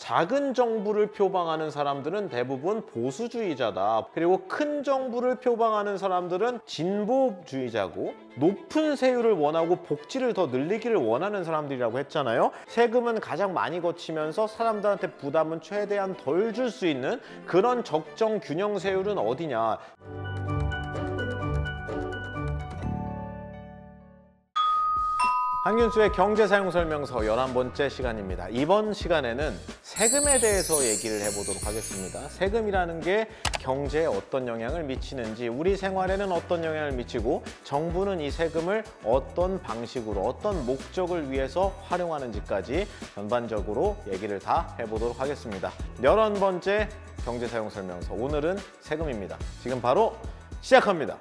작은 정부를 표방하는 사람들은 대부분 보수주의자다. 그리고 큰 정부를 표방하는 사람들은 진보주의자고, 높은 세율을 원하고 복지를 더 늘리기를 원하는 사람들이라고 했잖아요. 세금은 가장 많이 거치면서 사람들한테 부담은 최대한 덜 줄 수 있는 그런 적정 균형 세율은 어디냐. 한균수의 경제사용설명서 11번째 시간입니다. 이번 시간에는 세금에 대해서 얘기를 해보도록 하겠습니다. 세금이라는 게 경제에 어떤 영향을 미치는지, 우리 생활에는 어떤 영향을 미치고, 정부는 이 세금을 어떤 방식으로 어떤 목적을 위해서 활용하는지까지 전반적으로 얘기를 다 해보도록 하겠습니다. 11번째 경제사용설명서, 오늘은 세금입니다. 지금 바로 시작합니다.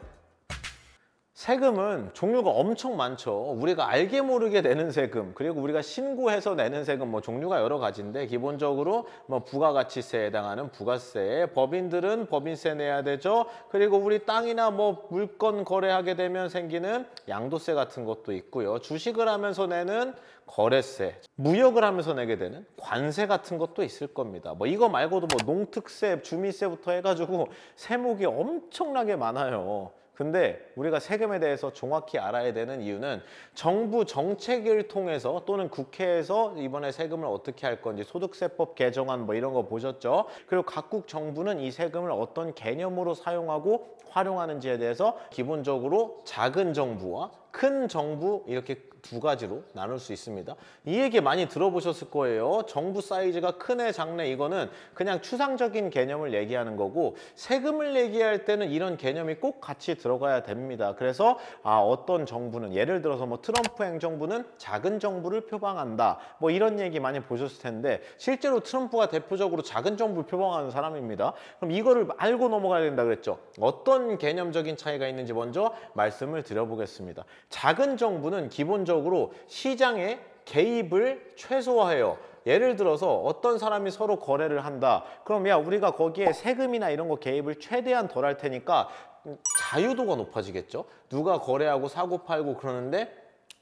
세금은 종류가 엄청 많죠. 우리가 알게 모르게 내는 세금, 그리고 우리가 신고해서 내는 세금, 종류가 여러 가지인데, 기본적으로 부가가치세에 해당하는 부가세, 법인들은 법인세 내야 되죠. 그리고 우리 땅이나 물건 거래하게 되면 생기는 양도세 같은 것도 있고요. 주식을 하면서 내는 거래세, 무역을 하면서 내게 되는 관세 같은 것도 있을 겁니다. 이거 말고도 농특세, 주민세부터 해가지고 세목이 엄청나게 많아요. 근데 우리가 세금에 대해서 정확히 알아야 되는 이유는 정부 정책을 통해서, 또는 국회에서 이번에 세금을 어떻게 할 건지, 소득세법 개정안 이런 거 보셨죠? 그리고 각국 정부는 이 세금을 어떤 개념으로 사용하고 활용하는지에 대해서 기본적으로 작은 정부와 큰 정부, 이렇게 두 가지로 나눌 수 있습니다. 이 얘기 많이 들어보셨을 거예요. 정부 사이즈가 크네 작네, 이거는 그냥 추상적인 개념을 얘기하는 거고, 세금을 얘기할 때는 이런 개념이 꼭 같이 들어가야 됩니다. 그래서 어떤 정부는, 예를 들어서 트럼프 행정부는 작은 정부를 표방한다, 이런 얘기 많이 보셨을 텐데, 실제로 트럼프가 대표적으로 작은 정부를 표방하는 사람입니다. 그럼 이거를 알고 넘어가야 된다 그랬죠. 어떤 개념적인 차이가 있는지 먼저 말씀을 드려보겠습니다. 작은 정부는 기본적으로 시장의 개입을 최소화해요. 예를 들어서 어떤 사람이 서로 거래를 한다. 그럼 우리가 거기에 세금이나 이런 거 개입을 최대한 덜 할 테니까 자유도가 높아지겠죠. 누가 거래하고 사고 팔고 그러는데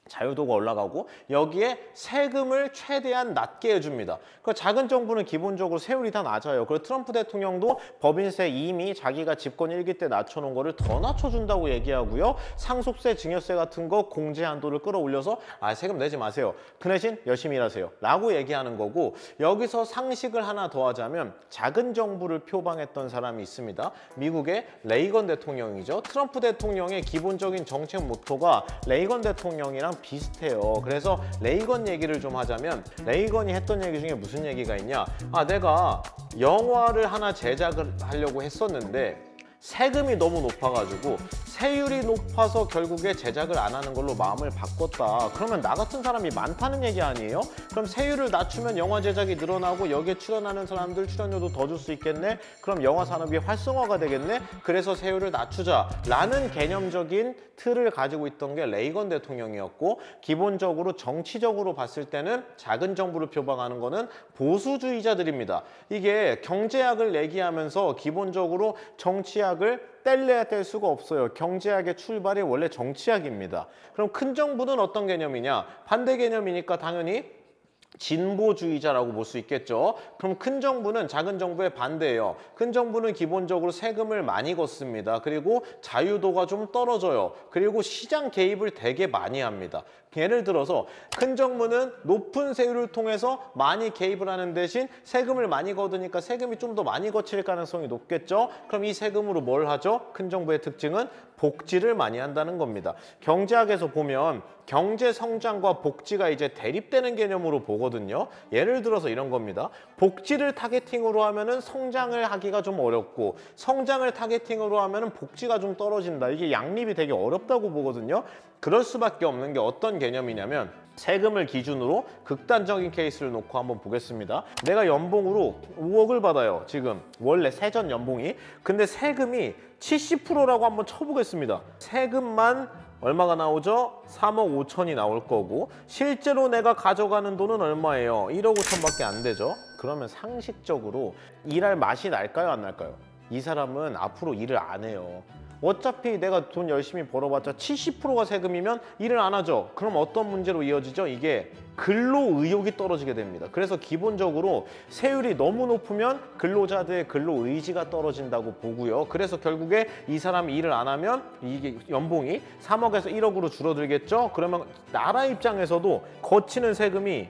자유도가 올라가고, 여기에 세금을 최대한 낮게 해줍니다. 그 작은 정부는 기본적으로 세율이 다 낮아요. 그리고 트럼프 대통령도 법인세 이미 자기가 집권 1기 때 낮춰놓은 거를 더 낮춰준다고 얘기하고요. 상속세, 증여세 같은 거 공제 한도를 끌어올려서 세금 내지 마세요. 그 대신 열심히 일하세요 라고 얘기하는 거고, 여기서 상식을 하나 더 하자면 작은 정부를 표방했던 사람이 있습니다. 미국의 레이건 대통령이죠. 트럼프 대통령의 기본적인 정책 모토가 레이건 대통령이랑 비슷해요. 그래서 레이건 얘기를 좀 하자면, 레이건이 했던 얘기 중에 무슨 얘기가 있냐, 내가 영화를 하나 제작을 하려고 했었는데 세금이 너무 높아가지고 세율이 높아서 결국에 제작을 안 하는 걸로 마음을 바꿨다. 그러면 나 같은 사람이 많다는 얘기 아니에요? 그럼 세율을 낮추면 영화 제작이 늘어나고 여기에 출연하는 사람들 출연료도 더 줄 수 있겠네? 그럼 영화 산업이 활성화가 되겠네? 그래서 세율을 낮추자라는 개념적인 틀을 가지고 있던 게 레이건 대통령이었고, 기본적으로 정치적으로 봤을 때는 작은 정부를 표방하는 거는 보수주의자들입니다. 이게 경제학을 얘기하면서 기본적으로 정치학을 뗄래야 뗄 수가 없어요. 경제학의 출발이 원래 정치학입니다. 그럼 큰 정부는 어떤 개념이냐? 반대 개념이니까 당연히 진보주의자라고 볼 수 있겠죠. 그럼 큰 정부는 작은 정부의 반대예요. 큰 정부는 기본적으로 세금을 많이 걷습니다. 그리고 자유도가 좀 떨어져요. 그리고 시장 개입을 되게 많이 합니다. 예를 들어서 큰 정부는 높은 세율을 통해서 많이 개입을 하는 대신 세금을 많이 거두니까 세금이 좀 더 많이 거칠 가능성이 높겠죠. 그럼 이 세금으로 뭘 하죠? 큰 정부의 특징은 복지를 많이 한다는 겁니다. 경제학에서 보면 경제 성장과 복지가 이제 대립되는 개념으로 보거든요. 예를 들어서 이런 겁니다. 복지를 타겟팅으로 하면은 성장을 하기가 좀 어렵고, 성장을 타겟팅으로 하면은 복지가 좀 떨어진다. 이게 양립이 되게 어렵다고 보거든요. 그럴 수밖에 없는 게 어떤 개념이냐면, 세금을 기준으로 극단적인 케이스를 놓고 한번 보겠습니다. 내가 연봉으로 5억을 받아요. 지금 원래 세전 연봉이. 근데 세금이 70%라고 한번 쳐보겠습니다. 세금만 얼마가 나오죠? 3억 5천이 나올 거고, 실제로 내가 가져가는 돈은 얼마예요? 1억 5천밖에 안 되죠. 그러면 상식적으로 일할 맛이 날까요, 안 날까요? 이 사람은 앞으로 일을 안 해요. 어차피 내가 돈 열심히 벌어봤자 70%가 세금이면 일을 안 하죠. 그럼 어떤 문제로 이어지죠? 이게 근로 의욕이 떨어지게 됩니다. 그래서 기본적으로 세율이 너무 높으면 근로자들의 근로 의지가 떨어진다고 보고요. 그래서 결국에 이 사람이 일을 안 하면 이게 연봉이 3억에서 1억으로 줄어들겠죠? 그러면 나라 입장에서도 거치는 세금이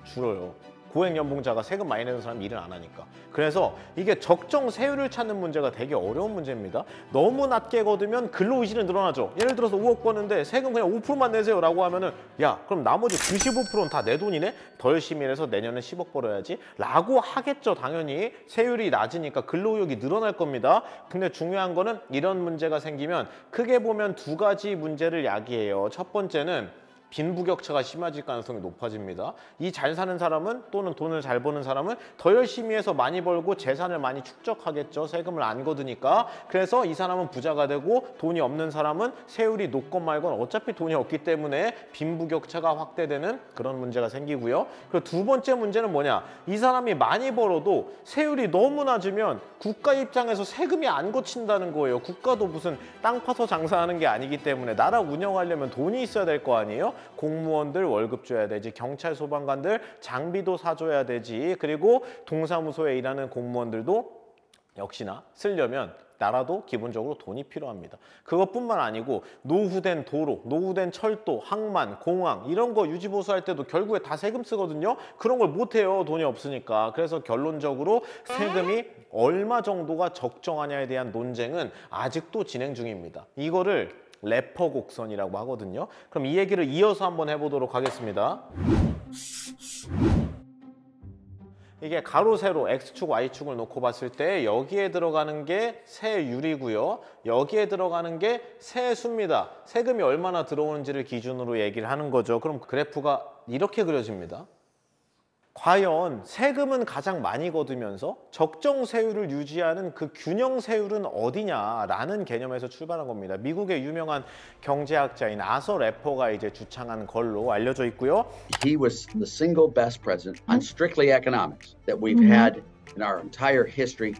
줄어요. 고액연봉자가 세금 많이 내는 사람이 일을 안 하니까. 그래서 이게 적정 세율을 찾는 문제가 되게 어려운 문제입니다. 너무 낮게 거두면 근로의지는 늘어나죠. 예를 들어서 5억 버는데 세금 그냥 5%만 내세요 라고 하면은 야 그럼 나머지 95%는 다 내 돈이네? 더 열심히 일해서 내년에 10억 벌어야지 라고 하겠죠. 당연히 세율이 낮으니까 근로의욕이 늘어날 겁니다. 근데 중요한 거는 이런 문제가 생기면 크게 보면 두 가지 문제를 야기해요. 첫 번째는 빈부격차가 심해질 가능성이 높아집니다. 이 잘 사는 사람은 또는 돈을 잘 버는 사람은 더 열심히 해서 많이 벌고 재산을 많이 축적하겠죠. 세금을 안 거두니까. 그래서 이 사람은 부자가 되고 돈이 없는 사람은 세율이 높건 말건 어차피 돈이 없기 때문에 빈부격차가 확대되는 그런 문제가 생기고요. 그리고 두 번째 문제는 뭐냐? 이 사람이 많이 벌어도 세율이 너무 낮으면 국가 입장에서 세금이 안 거친다는 거예요. 국가도 무슨 땅 파서 장사하는 게 아니기 때문에 나라 운영하려면 돈이 있어야 될 거 아니에요? 공무원들 월급 줘야 되지, 경찰 소방관들 장비도 사줘야 되지, 그리고 동사무소에 일하는 공무원들도 역시나 쓰려면 나라도 기본적으로 돈이 필요합니다. 그것뿐만 아니고 노후된 도로, 노후된 철도, 항만, 공항 이런 거 유지보수할 때도 결국에 다 세금 쓰거든요. 그런 걸 못해요. 돈이 없으니까. 그래서 결론적으로 세금이 얼마 정도가 적정하냐에 대한 논쟁은 아직도 진행 중입니다. 이거를 래퍼 곡선이라고 하거든요. 그럼 이 얘기를 이어서 한번 해보도록 하겠습니다. 이게 가로, 세로, X축, Y축을 놓고 봤을 때 여기에 들어가는 게 세율이고요. 여기에 들어가는 게 세수입니다. 세금이 얼마나 들어오는지를 기준으로 얘기를 하는 거죠. 그럼 그래프가 이렇게 그려집니다. 과연 세금은 가장 많이 거두면서 적정 세율을 유지하는 그 균형 세율은 어디냐라는 개념에서 출발한 겁니다. 미국의 유명한 경제학자인 아서 래퍼가 이제 주창한 걸로 알려져 있고요. He was the single best president on strictly economics that we've had in our entire history.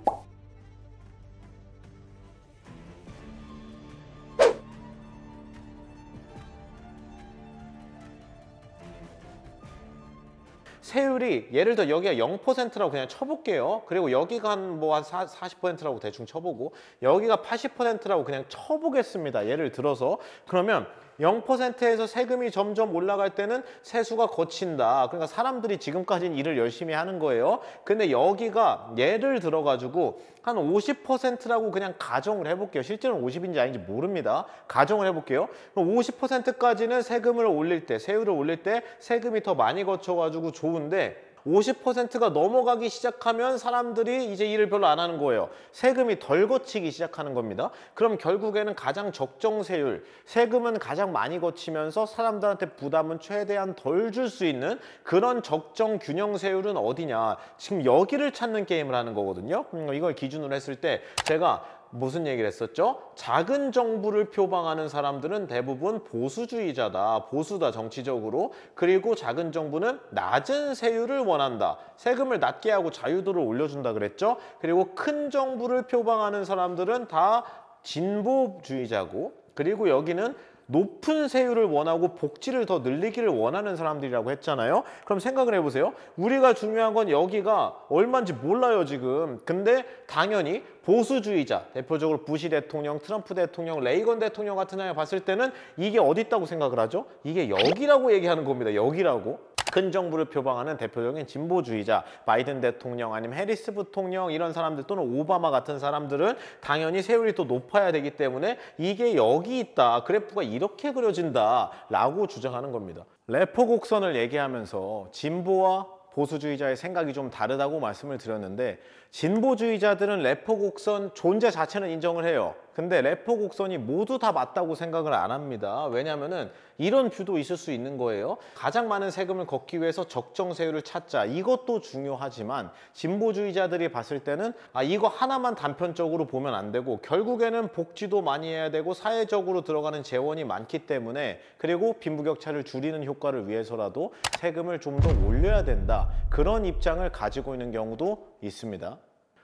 세율이 예를 들어 여기가 0%라고 그냥 쳐볼게요. 그리고 여기가 한 40%라고 대충 쳐보고 여기가 80%라고 그냥 쳐보겠습니다. 예를 들어서 그러면 0%에서 세금이 점점 올라갈 때는 세수가 거친다. 그러니까 사람들이 지금까지는 일을 열심히 하는 거예요. 근데 여기가 예를 들어가지고 한 50%라고 그냥 가정을 해볼게요. 실제로는 50인지 아닌지 모릅니다. 가정을 해볼게요. 그럼 50%까지는 세금을 올릴 때, 세율을 올릴 때 세금이 더 많이 거쳐가지고 좋은데 50%가 넘어가기 시작하면 사람들이 이제 일을 별로 안 하는 거예요. 세금이 덜 거치기 시작하는 겁니다. 그럼 결국에는 가장 적정 세율, 세금은 가장 많이 거치면서 사람들한테 부담은 최대한 덜 줄 수 있는 그런 적정 균형 세율은 어디냐. 지금 여기를 찾는 게임을 하는 거거든요. 이걸 기준으로 했을 때 제가 무슨 얘기를 했었죠? 작은 정부를 표방하는 사람들은 대부분 보수주의자다. 보수다 정치적으로. 그리고 작은 정부는 낮은 세율을 원한다. 세금을 낮게 하고 자유도를 올려준다 그랬죠? 그리고 큰 정부를 표방하는 사람들은 다 진보주의자고 그리고 여기는 높은 세율을 원하고 복지를 더 늘리기를 원하는 사람들이라고 했잖아요. 그럼 생각을 해보세요. 우리가 중요한 건 여기가 얼마인지 몰라요 지금. 근데 당연히 보수주의자, 대표적으로 부시 대통령, 트럼프 대통령, 레이건 대통령 같은 사람을 봤을 때는 이게 어디 있다고 생각을 하죠? 이게 여기라고 얘기하는 겁니다. 여기라고. 큰 정부를 표방하는 대표적인 진보주의자, 바이든 대통령 아니면 해리스 부통령 이런 사람들 또는 오바마 같은 사람들은 당연히 세율이 또 높아야 되기 때문에 이게 여기 있다. 그래프가 이렇게 그려진다 라고 주장하는 겁니다. 래퍼 곡선을 얘기하면서 진보와 보수주의자의 생각이 좀 다르다고 말씀을 드렸는데 진보주의자들은 래퍼 곡선 존재 자체는 인정을 해요. 근데 래퍼 곡선이 모두 다 맞다고 생각을 안 합니다. 왜냐면은 이런 뷰도 있을 수 있는 거예요. 가장 많은 세금을 걷기 위해서 적정 세율을 찾자. 이것도 중요하지만 진보주의자들이 봤을 때는 이거 하나만 단편적으로 보면 안 되고 결국에는 복지도 많이 해야 되고 사회적으로 들어가는 재원이 많기 때문에 그리고 빈부격차를 줄이는 효과를 위해서라도 세금을 좀 더 올려야 된다. 그런 입장을 가지고 있는 경우도 있습니다.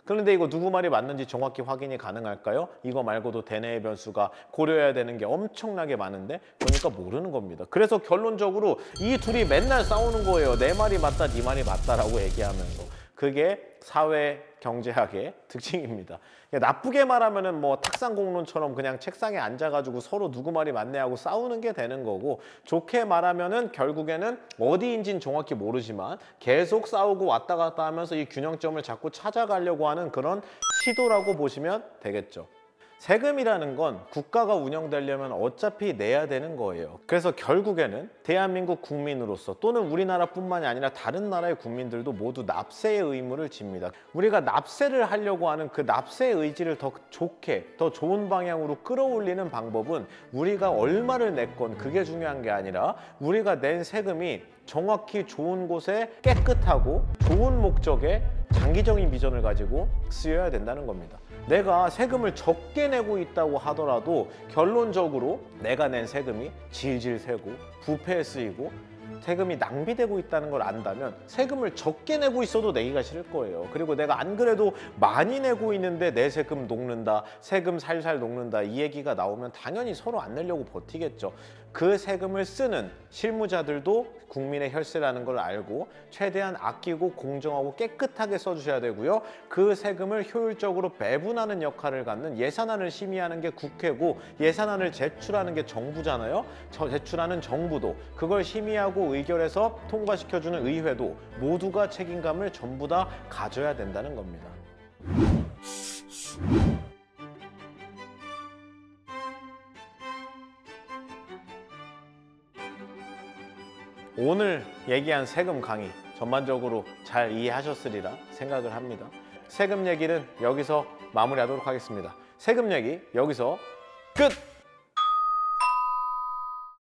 그런데 이거 누구 말이 맞는지 정확히 확인이 가능할까요? 이거 말고도 대내의 변수가 고려해야 되는 게 엄청나게 많은데 그러니까 모르는 겁니다. 그래서 결론적으로 이 둘이 맨날 싸우는 거예요. 내 말이 맞다, 네 말이 맞다라고 얘기하면서. 그게 사회 경제학의 특징입니다. 나쁘게 말하면은 뭐 탁상공론처럼 그냥 책상에 앉아가지고 서로 누구 말이 맞네 하고 싸우는 게 되는 거고, 좋게 말하면은 결국에는 어디인진 정확히 모르지만 계속 싸우고 왔다 갔다 하면서 이 균형점을 자꾸 찾아가려고 하는 그런 시도라고 보시면 되겠죠. 세금이라는 건 국가가 운영되려면 어차피 내야 되는 거예요. 그래서 결국에는 대한민국 국민으로서 또는 우리나라뿐만이 아니라 다른 나라의 국민들도 모두 납세의 의무를 집니다. 우리가 납세를 하려고 하는 그 납세의 의지를 더 좋게, 더 좋은 방향으로 끌어올리는 방법은 우리가 얼마를 냈건 그게 중요한 게 아니라 우리가 낸 세금이 정확히 좋은 곳에 깨끗하고 좋은 목적에 장기적인 비전을 가지고 쓰여야 된다는 겁니다. 내가 세금을 적게 내고 있다고 하더라도 결론적으로 내가 낸 세금이 질질 새고 부패에 쓰이고 세금이 낭비되고 있다는 걸 안다면 세금을 적게 내고 있어도 내기가 싫을 거예요. 그리고 내가 안 그래도 많이 내고 있는데 내 세금 녹는다, 세금 살살 녹는다 이 얘기가 나오면 당연히 서로 안 내려고 버티겠죠. 그 세금을 쓰는 실무자들도 국민의 혈세라는 걸 알고 최대한 아끼고 공정하고 깨끗하게 써주셔야 되고요. 그 세금을 효율적으로 배분하는 역할을 갖는 예산안을 심의하는 게 국회고, 예산안을 제출하는 게 정부잖아요. 제출하는 정부도, 그걸 심의하고 의결해서 통과시켜주는 의회도 모두가 책임감을 전부 다 가져야 된다는 겁니다. 오늘 얘기한 세금 강의 전반적으로 잘 이해하셨으리라 생각을 합니다. 세금 얘기는 여기서 마무리하도록 하겠습니다. 세금 얘기 여기서 끝!